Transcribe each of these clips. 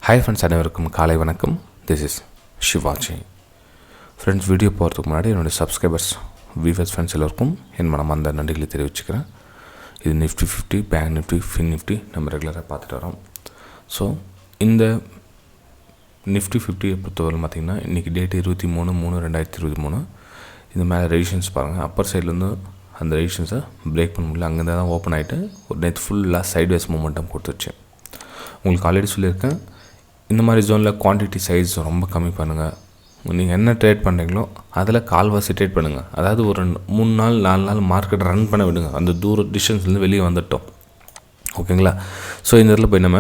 Hi friends, அனைவருக்கும் காலை வணக்கம். This is Shivaji. Friends, video போகிறதுக்கு முன்னாடி என்னோடய சப்ஸ்கிரைபர்ஸ் வியூவர்ஸ் ஃப்ரெண்ட்ஸ் எல்லோருக்கும் என் மனமார்ந்த நன்றிகளை தெரிவிச்சுக்கிறேன். இது Nifty 50, bank Nifty, fin Nifty நம்ம ரெகுலராக பார்த்துட்டு வரோம். ஸோ இந்த நிஃப்டி 50 பொறுத்தவரை பார்த்திங்கன்னா இன்றைக்கி டேட் 23/3/2023. இந்த மேலே ரெசிஷன்ஸ் பாருங்கள். அப்பர் சைட்லேருந்து அந்த ரெசிஷன்ஸை பிரேக் பண்ண முடியல. அங்கேருந்து தான் ஓப்பன் ஆகிட்டு ஒரு நேற்று ஃபுல்லாக சைட்வேஸ் மூமெண்டம் கொடுத்துருச்சு. உங்களுக்கு ஆல்ரெடி சொல்லியிருக்கேன், இந்த மாதிரி ஜோனில் குவான்டிட்டி சைஸ் ரொம்ப கம்மி பண்ணுங்கள். நீங்கள் என்ன ட்ரேட் பண்ணுறீங்களோ அதில் கால்வாசி ட்ரேட் பண்ணுங்கள். அதாவது ஒரு 3 நாள் 4 நாள் மார்க்கெட் ரன் பண்ண விடுங்க. அந்த தூர டிஸ்டன்ஸ்லேருந்து வெளியே வந்துட்டோம், ஓகேங்களா? ஸோ இந்த இடத்துல போய் நம்ம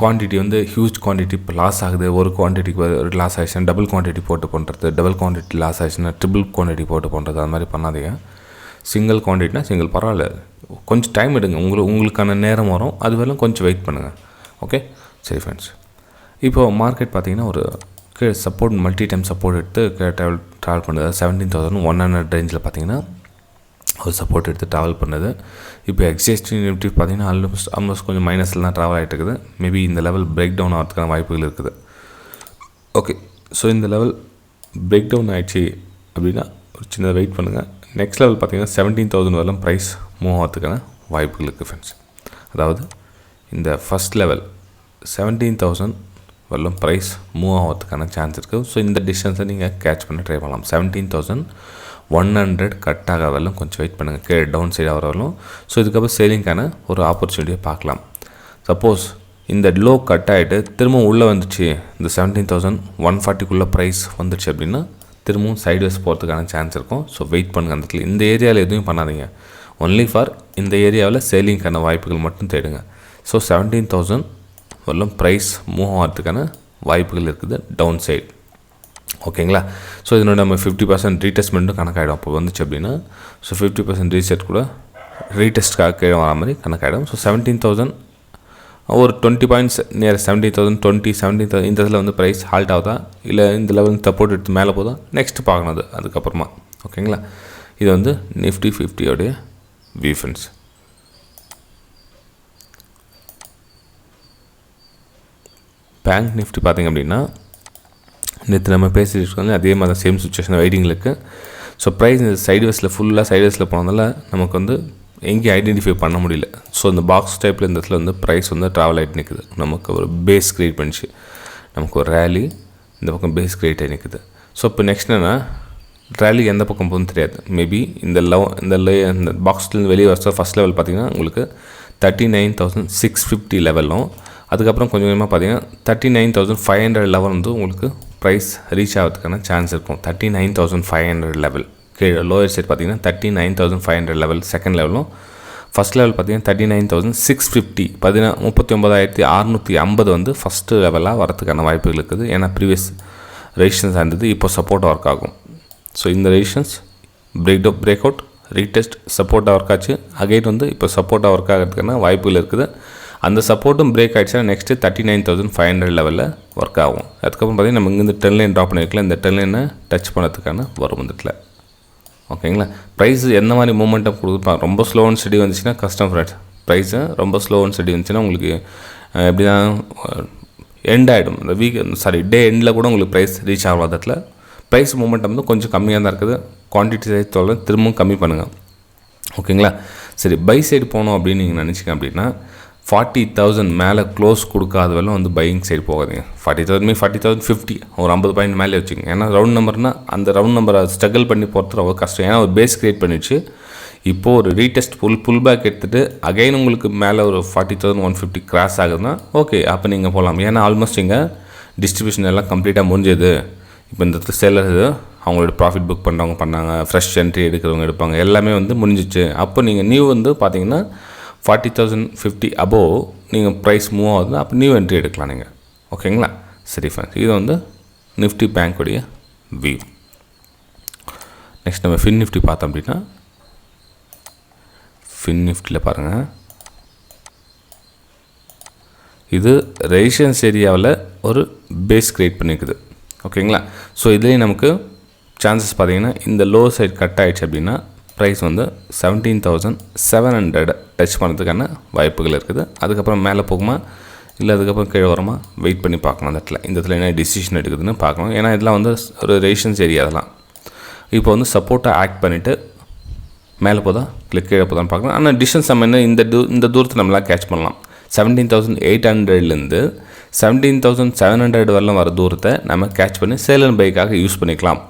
குவான்டிட்டி வந்து ஹியூஜ் குவான்டிட்டி இப்போ லாஸ் ஆகுது, ஒரு குவான்டிட்டிக்கு லாஸ் ஆகிடுச்சுன்னா டபுள் குவான்டிட்டி போட்டு பண்ணுறது, டபுள் குவான்டிட்டி லாஸ் ஆகிடுச்சுன்னா ட்ரிபிள் குவான்டிட்டி போட்டு பண்ணுறது, அது மாதிரி பண்ணாதீங்க. சிங்கிள் குவான்டிட்டினா சிங்கிள் பரவாயில்ல, கொஞ்சம் டைம் எடுங்க, உங்களுக்கான நேரம் வரும், அது வரலாம் கொஞ்சம் வெயிட் பண்ணுங்கள். ஓகே, சரி ஃப்ரெண்ட்ஸ். இப்போது மார்க்கெட் பார்த்திங்கன்னா ஒரு சப்போர்ட் மல்டி டைம் சப்போர்ட் எடுத்து ட்ராவல் பண்ணுது. 17,100 ரேஞ்சில் பார்த்திங்கன்னா ஒரு சப்போர்ட் எடுத்து ட்ராவல் பண்ணுது. இப்போ எக்ஸிஸ்டிங் நிஃப்டி பார்த்திங்கன்னா ஆல்மோஸ்ட் கொஞ்சம் மைனஸில் தான் ட்ராவல் ஆகிட்டு இருக்குது. மேபி இந்த லெவல் பிரேக் டவுன் ஆகிறதுக்கான வாய்ப்புகள் இருக்குது. ஓகே, ஸோ இந்த லெவல் பிரேக் டவுன் ஆகிடுச்சு அப்படின்னா ஒரு சின்ன வெயிட் பண்ணுங்கள். நெக்ஸ்ட் லெவல் பார்த்திங்கன்னா 17,000 வரலாம் ப்ரைஸ் மூவ் ஆகிறதுக்கான வாய்ப்புகள் இருக்குது ஃப்ரெண்ட்ஸ். அதாவது இந்த ஃபஸ்ட் லெவல் 17,000 வரலாம் ப்ரைஸ் மூவ் ஆகிறதுக்கான சான்ஸ் இருக்குது. ஸோ இந்த டிஸ்டன்ஸை நீங்கள் கேட்ச் பண்ண ட்ரை பண்ணலாம். 17,100 கட் ஆக வரலாம் கொஞ்சம் வெயிட் பண்ணுங்கள், கீழே டவுன் சைடாக வரலாம். ஸோ இதுக்கப்புறம் சேலிங்கான ஒரு ஆப்பர்ச்சுனிட்டியை பார்க்கலாம். சப்போஸ் இந்த லோ கட் ஆகிட்டு திரும்பவும் உள்ளே வந்துச்சு, இந்த 17,140 ப்ரைஸ் வந்துடுச்சு அப்படின்னா திரும்பவும் சைட்வேஸ் போகிறதுக்கான சான்ஸ் இருக்கும். ஸோ வெயிட் பண்ணுங்கள். அந்த இடத்துல இந்த ஏரியாவில் எதுவும் பண்ணாதீங்க. ஒன்லி ஃபார் இந்த ஏரியாவில் சேலிங்கான வாய்ப்புகள் மட்டும் தேடுங்க. ஸோ 17,000 வரலாம் ப்ரைஸ் மூவ் ஆகிறதுக்கான வாய்ப்புகள் இருக்குது டவுன் சைட், ஓகேங்களா? ஸோ இதனோட நம்ம 50% ரீடெஸ்ட்மெண்ட்டும் கணக்காகிடும். அப்போ வந்துச்சு அப்படின்னா ஸோ 50% ரீசெட் கூட ரீடெஸ்ட்காக கீழே வர மாதிரி கணக்காகிடும். ஸோ 17,000 ஒரு 20 பாயிண்ட்ஸ் நியர் 17,000 17,000 இந்த இதில் வந்து ப்ரைஸ் ஹால்ட் ஆகுதா, இல்லை இந்த லெவல் சப்போர்ட் எடுத்து மேலே போதா, நெக்ஸ்ட்டு பார்க்கணும் அது அதுக்கப்புறமா, ஓகேங்களா? இது வந்து Nifty 50 view friends. Bank Nifty பார்த்திங்க அப்படின்னா நேற்று நம்ம பேசிட்டு இருக்கோம், அதே மாதிரி சேம் சுச்சுவேஷன் வெயிட்டிங்கில் இருக்குது. ஸோ ப்ரைஸ் இந்த சைட்வேஸில் ஃபுல்லாக சைட்வேஸில் போனதால் நமக்கு வந்து எங்கேயும் ஐடென்டிஃபை பண்ண முடியல. ஸோ இந்த பாக்ஸ் டைப்பில் இந்த இடத்துல வந்து ப்ரைஸ் வந்து ட்ராவல் ஆகிட்டு நிற்குது. நமக்கு ஒரு பேஸ் க்ரியேட் பண்ணிச்சு, நமக்கு ஒரு ரேலி இந்த பக்கம் பேஸ் க்ரியேட் ஆகி நிற்குது. ஸோ இப்போ நெக்ஸ்ட் என்னென்னா ரேலி எந்த பக்கம் போகுதுன்னு தெரியாது. மேபி இந்த பாக்ஸ்லேருந்து வெளியே வர ஃபஸ்ட் லெவல் பார்த்திங்கன்னா உங்களுக்கு 39,650 லெவலும், அதுக்கப்புறம் கொஞ்சம் கொஞ்சமாக பார்த்தீங்கன்னா 39,500 லெவல் வந்து உங்களுக்கு ப்ரைஸ் ரீச் ஆகிறதுக்கான சான்ஸ் இருக்கும். 39,500 லெவல் கீழே லோயர் சைட் பார்த்தீங்கன்னா 39,500 லெவல் செகண்ட் லெவலும், ஃபஸ்ட் லெவல் பார்த்தீங்கன்னா 39,650 39,650 வந்து ஃபஸ்ட்டு லெவலாக வரதுக்கான வாய்ப்புகள் இருக்குது. ஏன்னா ப்ரீவியஸ் ரெசிஸ்டன்ஸ் இருந்தது, இப்போ சப்போர்ட்டாக ஒர்க் ஆகும். ஸோ இந்த ரெசிஸ்டன்ஸ் பிரேக் அவுட் ரீடெஸ்ட் சப்போர்ட்டாக ஒர்க் ஆச்சு, அகைன் வந்து இப்போ சப்போர்ட்டாக ஒர்க் ஆகிறதுக்கான வாய்ப்புகள் இருக்குது. அந்த சப்போர்ட்டும் பிரேக் ஆகிடுச்சுன்னா நெக்ஸ்ட்டு 39,500 லெவலில் ஒர்க் ஆகும். அதுக்கப்புறம் பார்த்திங்கன்னா நம்ம இங்கேருந்து 10 லைன் ட்ராப் பண்ணியிருக்கலாம், இந்த 10 லைனை டச் பண்ணுறதுக்கான வரும் வந்துட்டில், ஓகேங்களா? ப்ரைஸ் எந்த மாதிரி மூமெண்ட்டம் கொடுப்பாங்க. ரொம்ப ஸ்லோ அண்ட் ஸ்டடி வந்துச்சுன்னா கஷ்டம் ஃப்ரெண்ட்ஸ். ப்ரைஸு ரொம்ப ஸ்லோ அண்ட் ஸ்டடி வந்துச்சுன்னா உங்களுக்கு எப்படி தான் எண்ட் ஆகிடும். இந்த டே எண்டில் கூட உங்களுக்கு ப்ரைஸ் ரீச் ஆகும். அதில் ப்ரைஸ் மூமெண்டம் வந்து கொஞ்சம் கம்மியாக தான் இருக்குது. குவான்டிட்டி சைஸ் தோல திரும்பவும் கம்மி பண்ணுங்கள், ஓகேங்களா? சரி, பை சைடு போகணும் அப்படின்னு நீங்கள் நினச்சிங்க அப்படின்னா 40,000 மேலே க்ளோஸ் கொடுக்காத வரலாம் வந்து பையிங் சைடு போகாதீங்க. 40,000 40,050 ஒரு 50 பாயிண்ட் மேலே வச்சுக்கோங்க. ஏன்னா ரவுண்ட் நம்பர்னால் அந்த ரவுண்ட் நம்பரை ஸ்ட்ரகிள் பண்ணி போகிறது ரொம்ப கஷ்டம். ஏன்னா ஒரு பேஸ் க்ரியேட் பண்ணிடுச்சு. இப்போது ஒரு ரீடெஸ்ட் புல் பேக் எடுத்துகிட்டு அகைன் உங்களுக்கு மேலே ஒரு 40,150 கிராஸ் ஆகுதுன்னா ஓகே, அப்போ நீங்கள் போகலாம். ஏன்னா ஆல்மோஸ்ட் இங்கே டிஸ்ட்ரிபியூஷன் எல்லாம் கம்ப்ளீட்டாக முடிஞ்சது. இப்போ இந்த இடத்துல செல்லர் அவங்களோட ப்ராஃபிட் புக் பண்ணுறவங்க பண்ணாங்க, ஃப்ரெஷ் என்ட்ரி எடுக்கிறவங்க எடுப்பாங்க, எல்லாமே வந்து முடிஞ்சிச்சு. அப்போ நீங்கள் நியூ வந்து பார்த்தீங்கன்னா 40,050 அபோவ் நீங்கள் ப்ரைஸ் மூவ் ஆகுது, அப்போ நியூ என்ட்ரி எடுக்கலாம் நீங்கள், ஓகேங்களா? சரி ஃப்ரெண்ட்ஸ், இது வந்து நிஃப்டி பேங்க்குடைய வியூ. நெக்ஸ்ட் நம்ம ஃபின் நிஃப்டி பார்த்தோம் அப்படின்னா ஃபின் நிஃப்டியில் பாருங்கள், இது ரெசிஸ்டன்ஸ் ஏரியாவில் ஒரு பேஸ் க்ரியேட் பண்ணியிருக்குது, ஓகேங்களா? ஸோ இதுலேயும் நமக்கு சான்சஸ் பார்த்திங்கன்னா இந்த லோ சைட் கட் ஆகிடுச்சு அப்படின்னா ப்ரைஸ் வந்து 17,700 டச் பண்ணுறதுக்கான வாய்ப்புகள் இருக்குது. அதுக்கப்புறம் மேலே போகுமா இல்லை அதுக்கப்புறம் கீழே வரமா வெயிட் பண்ணி பார்க்கணும். அந்த இடத்துல இந்த இடத்துல என்ன டிசிஷன் எடுக்குதுன்னு பார்க்கணும். ஏன்னா இதெல்லாம் வந்து ஒரு ரேஷன்ஸ் ஏரியா அதெல்லாம். இப்போ வந்து சப்போர்ட்டாக ஆக்ட் பண்ணிவிட்டு மேலே போதா இல்லை கீழே போதான்னு பார்க்கணும். ஆனால் டிஸ்டன்ஸ் நம்ம என்ன இந்த தூரத்தை நம்மளால் கேட்ச் பண்ணலாம். 17,800லேருந்து 17,700 வரலாம் வர தூரத்தை நம்ம கேட்ச் பண்ணி சேல் அண்ட் பைக்காக யூஸ் பண்ணிக்கலாம்.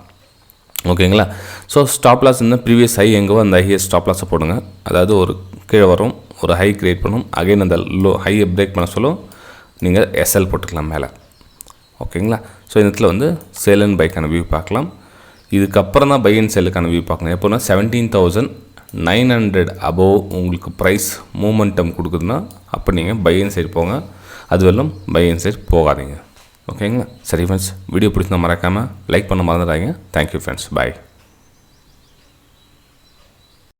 ஓகேங்களா? ஸோ ஸ்டாப் லாஸ் இந்த ப்ரீவியஸ் ஹை எங்கோ அந்த ஹையர் ஸ்டாப் லாஸை போடுங்க. அதாவது ஒரு கீழே வரும், ஒரு ஹை கிரியேட் பண்ணும், அகைன் அந்த ஹையை பிரேக் பண்ண சொல்லும், நீங்கள் எஸ்எல் போட்டுக்கலாம் மேலே. ஓகேங்களா? ஸோ இந்த இடத்துல வந்து சேல் அண்ட் பைக்கான வியூ பார்க்கலாம். இதுக்கப்புறம் தான் பை அண்ட் செல்லுக்கான வியூ பார்க்கணும். எப்போனா 17,900 அபோவ் உங்களுக்கு ப்ரைஸ் மூமெண்டம் கொடுக்குதுன்னா அப்போ நீங்கள் பை அண்ட் சைடு போங்க. அது வரலும் பை அண்ட் சைடு போகாதீங்க. ஓகேங்களா? சரி ஃப்ரெண்ட்ஸ், வீடியோ பிடிச்சிருந்தா மறக்காமல் லைக் பண்ண மறந்துடாதீங்க. தேங்க்யூ ஃப்ரெண்ட்ஸ், பாய்.